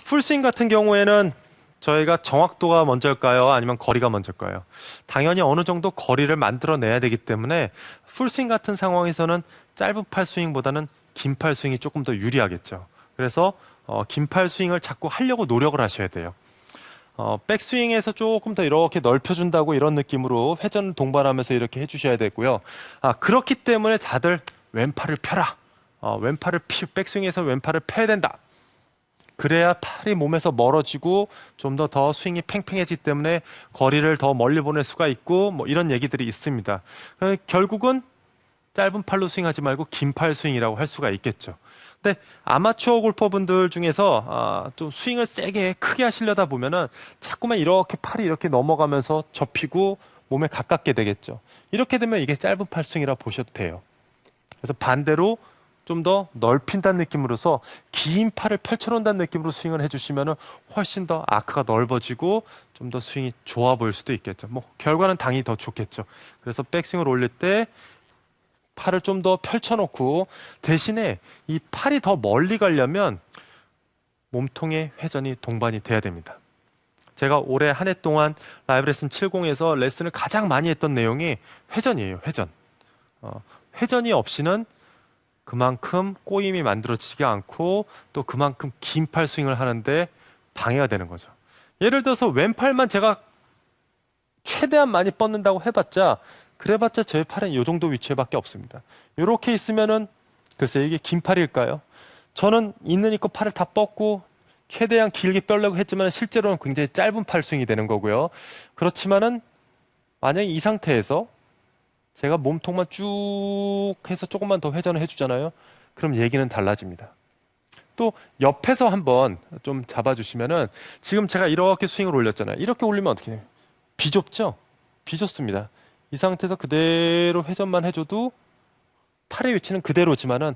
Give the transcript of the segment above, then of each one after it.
풀스윙 같은 경우에는 저희가 정확도가 먼저일까요? 아니면 거리가 먼저일까요? 당연히 어느 정도 거리를 만들어내야 되기 때문에 풀스윙 같은 상황에서는 짧은 팔 스윙보다는 긴 팔 스윙이 조금 더 유리하겠죠. 그래서 긴 팔 스윙을 자꾸 하려고 노력을 하셔야 돼요. 백스윙에서 조금 더 이렇게 넓혀준다고 이런 느낌으로 회전을 동반하면서 이렇게 해주셔야 되고요. 그렇기 때문에 다들 왼팔을 펴라. 백스윙에서 왼팔을 펴야 된다. 그래야 팔이 몸에서 멀어지고 좀 더 스윙이 팽팽해지기 때문에 거리를 더 멀리 보낼 수가 있고 뭐 이런 얘기들이 있습니다. 결국은 짧은 팔로 스윙하지 말고 긴 팔 스윙이라고 할 수가 있겠죠. 근데 아마추어 골퍼분들 중에서 좀 스윙을 세게 크게 하시려다 보면은 자꾸만 이렇게 팔이 이렇게 넘어가면서 접히고 몸에 가깝게 되겠죠. 이렇게 되면 이게 짧은 팔 스윙이라 보셔도 돼요. 그래서 반대로 좀 더 넓힌다는 느낌으로서 긴 팔을 펼쳐놓는다는 느낌으로 스윙을 해주시면 훨씬 더 아크가 넓어지고 좀 더 스윙이 좋아 보일 수도 있겠죠. 뭐 결과는 당연히 더 좋겠죠. 그래서 백스윙을 올릴 때 팔을 좀 더 펼쳐놓고 대신에 이 팔이 더 멀리 가려면 몸통의 회전이 동반이 돼야 됩니다. 제가 올해 한 해 동안 라이브 레슨 70에서 레슨을 가장 많이 했던 내용이 회전이에요. 회전. 회전이 없이는 그만큼 꼬임이 만들어지지가 않고 또 그만큼 긴 팔 스윙을 하는데 방해가 되는 거죠. 예를 들어서 왼팔만 제가 최대한 많이 뻗는다고 해봤자 그래봤자 제 팔은 이 정도 위치에밖에 없습니다. 이렇게 있으면은 글쎄 이게 긴 팔일까요? 저는 있는 이껏 팔을 다 뻗고 최대한 길게 뼈려고 했지만 실제로는 굉장히 짧은 팔 스윙이 되는 거고요. 그렇지만은 만약에 이 상태에서 제가 몸통만 쭉 해서 조금만 더 회전을 해주잖아요. 그럼 얘기는 달라집니다. 또 옆에서 한번 좀 잡아주시면은 지금 제가 이렇게 스윙을 올렸잖아요. 이렇게 올리면 어떻게 해요? 비좁죠? 비좁습니다. 이 상태에서 그대로 회전만 해줘도 팔의 위치는 그대로지만은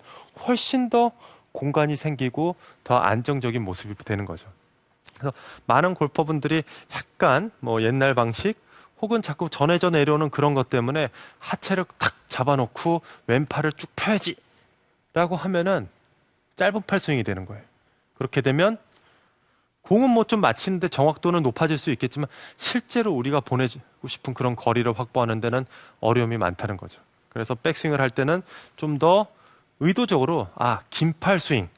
훨씬 더 공간이 생기고 더 안정적인 모습이 되는 거죠. 그래서 많은 골퍼분들이 약간 뭐 옛날 방식 혹은 자꾸 전해져 내려오는 그런 것 때문에 하체를 탁 잡아놓고 왼팔을 쭉 펴야지 라고 하면은 짧은 팔 스윙이 되는 거예요. 그렇게 되면 공은 뭐 좀 맞히는데 정확도는 높아질 수 있겠지만 실제로 우리가 보내고 싶은 그런 거리를 확보하는 데는 어려움이 많다는 거죠. 그래서 백스윙을 할 때는 좀 더 의도적으로 긴 팔 스윙,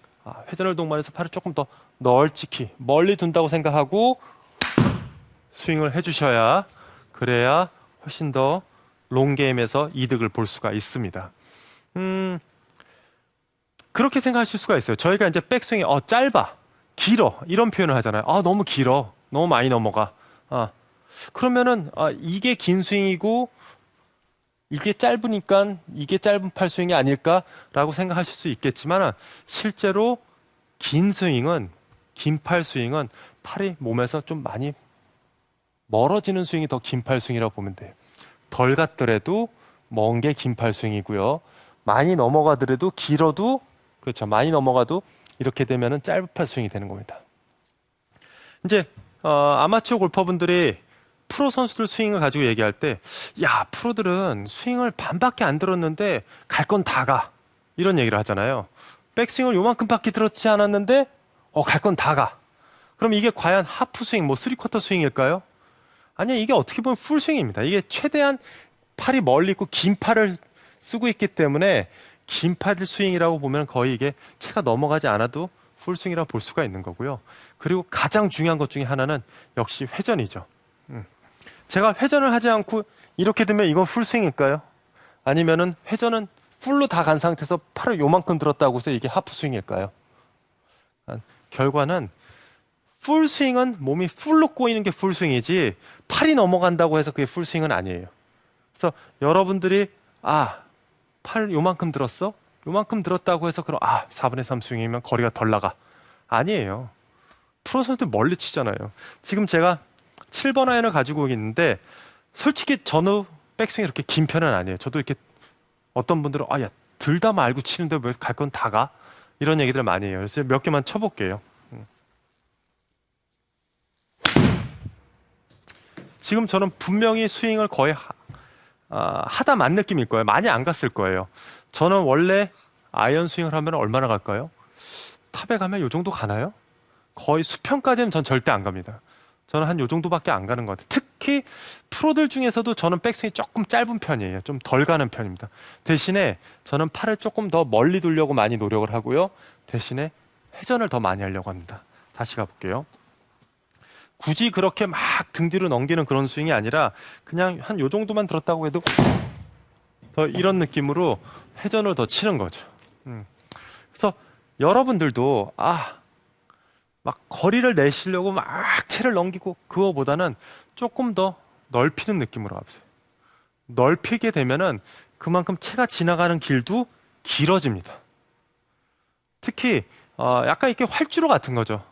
회전을 동반해서 팔을 조금 더 널찍히 멀리 둔다고 생각하고 스윙을 해주셔야 그래야 훨씬 더 롱게임에서 이득을 볼 수가 있습니다. 그렇게 생각하실 수가 있어요. 저희가 이제 백스윙이 짧아, 길어 이런 표현을 하잖아요. 너무 길어, 너무 많이 넘어가. 그러면은 이게 긴 스윙이고 이게 짧으니까 이게 짧은 팔 스윙이 아닐까라고 생각하실 수 있겠지만 실제로 긴 팔 스윙은 팔이 몸에서 좀 많이 멀어지는 스윙이 더 긴 팔 스윙이라고 보면 돼요. 덜 갔더라도 먼 게 긴 팔 스윙이고요. 많이 넘어가더라도 길어도 그렇죠. 많이 넘어가도 이렇게 되면은 짧은 팔 스윙이 되는 겁니다. 이제 아마추어 골퍼분들이 프로 선수들 스윙을 가지고 얘기할 때, 야, 프로들은 스윙을 반밖에 안 들었는데 갈 건 다 가. 이런 얘기를 하잖아요. 백스윙을 요만큼밖에 들었지 않았는데 갈 건 다 가. 그럼 이게 과연 하프 스윙, 뭐 쓰리쿼터 스윙일까요? 아니요, 이게 어떻게 보면 풀 스윙입니다. 이게 최대한 팔이 멀리 있고 긴 팔을 쓰고 있기 때문에 긴 팔 스윙이라고 보면 거의 이게 채가 넘어가지 않아도 풀 스윙이라고 볼 수가 있는 거고요. 그리고 가장 중요한 것 중에 하나는 역시 회전이죠. 제가 회전을 하지 않고 이렇게 되면 이건 풀 스윙일까요? 아니면은 회전은 풀로 다 간 상태에서 팔을 요만큼 들었다고 해서 이게 하프 스윙일까요? 결과는 풀 스윙은 몸이 풀로 꼬이는 게 풀 스윙이지 팔이 넘어간다고 해서 그게 풀 스윙은 아니에요. 그래서 여러분들이 팔 요만큼 들었어? 요만큼 들었다고 해서 그럼 4분의 3 스윙이면 거리가 덜 나가. 아니에요. 프로 선수들 멀리 치잖아요. 지금 제가 7번 아이언을 가지고 있는데 솔직히 저는 백스윙이 이렇게 긴 편은 아니에요. 저도 이렇게 어떤 분들은 야, 들다 말고 치는데 왜 갈 건 다 가? 이런 얘기들 많이 해요. 그래서 몇 개만 쳐볼게요. 지금 저는 분명히 스윙을 거의 하다 만 느낌일 거예요. 많이 안 갔을 거예요. 저는 원래 아이언 스윙을 하면 얼마나 갈까요? 탑에 가면 이 정도 가나요? 거의 수평까지는 전 절대 안 갑니다. 저는 한 요 정도밖에 안 가는 것 같아요. 특히 프로들 중에서도 저는 백스윙이 조금 짧은 편이에요. 좀 덜 가는 편입니다. 대신에 저는 팔을 조금 더 멀리 두려고 많이 노력을 하고요. 대신에 회전을 더 많이 하려고 합니다. 다시 가볼게요. 굳이 그렇게 막 등 뒤로 넘기는 그런 스윙이 아니라 그냥 한 요 정도만 들었다고 해도 더 이런 느낌으로 회전을 더 치는 거죠. 그래서 여러분들도 막 거리를 내시려고 막 채를 넘기고 그거보다는 조금 더 넓히는 느낌으로 가보세요. 넓히게 되면은 그만큼 채가 지나가는 길도 길어집니다. 특히 약간 이렇게 활주로 같은 거죠.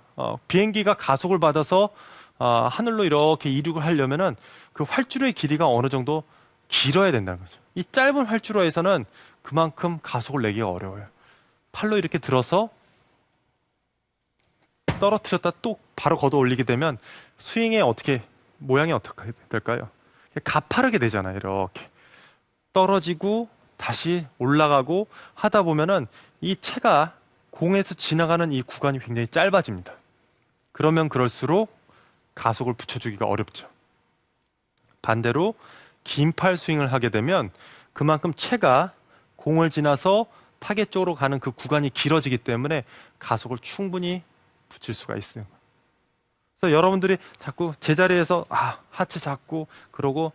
비행기가 가속을 받아서 하늘로 이렇게 이륙을 하려면은 그 활주로의 길이가 어느 정도 길어야 된다는 거죠. 이 짧은 활주로에서는 그만큼 가속을 내기가 어려워요. 팔로 이렇게 들어서 떨어뜨렸다 또 바로 걷어 올리게 되면 스윙의 모양이 어떻게 될까요? 가파르게 되잖아요. 이렇게 떨어지고 다시 올라가고 하다 보면은 이 채가 공에서 지나가는 이 구간이 굉장히 짧아집니다. 그러면 그럴수록 가속을 붙여주기가 어렵죠. 반대로 긴 팔 스윙을 하게 되면 그만큼 채가 공을 지나서 타겟 쪽으로 가는 그 구간이 길어지기 때문에 가속을 충분히 붙일 수가 있어요. 그래서 여러분들이 자꾸 제자리에서 하체 잡고 그러고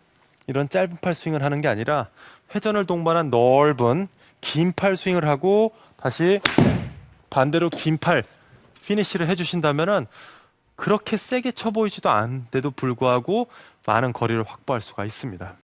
이런 짧은 팔 스윙을 하는 게 아니라 회전을 동반한 넓은 긴 팔 스윙을 하고 다시 반대로 긴 팔 피니시를 해주신다면은 그렇게 세게 쳐 보이지도 않는데도 불구하고 많은 거리를 확보할 수가 있습니다.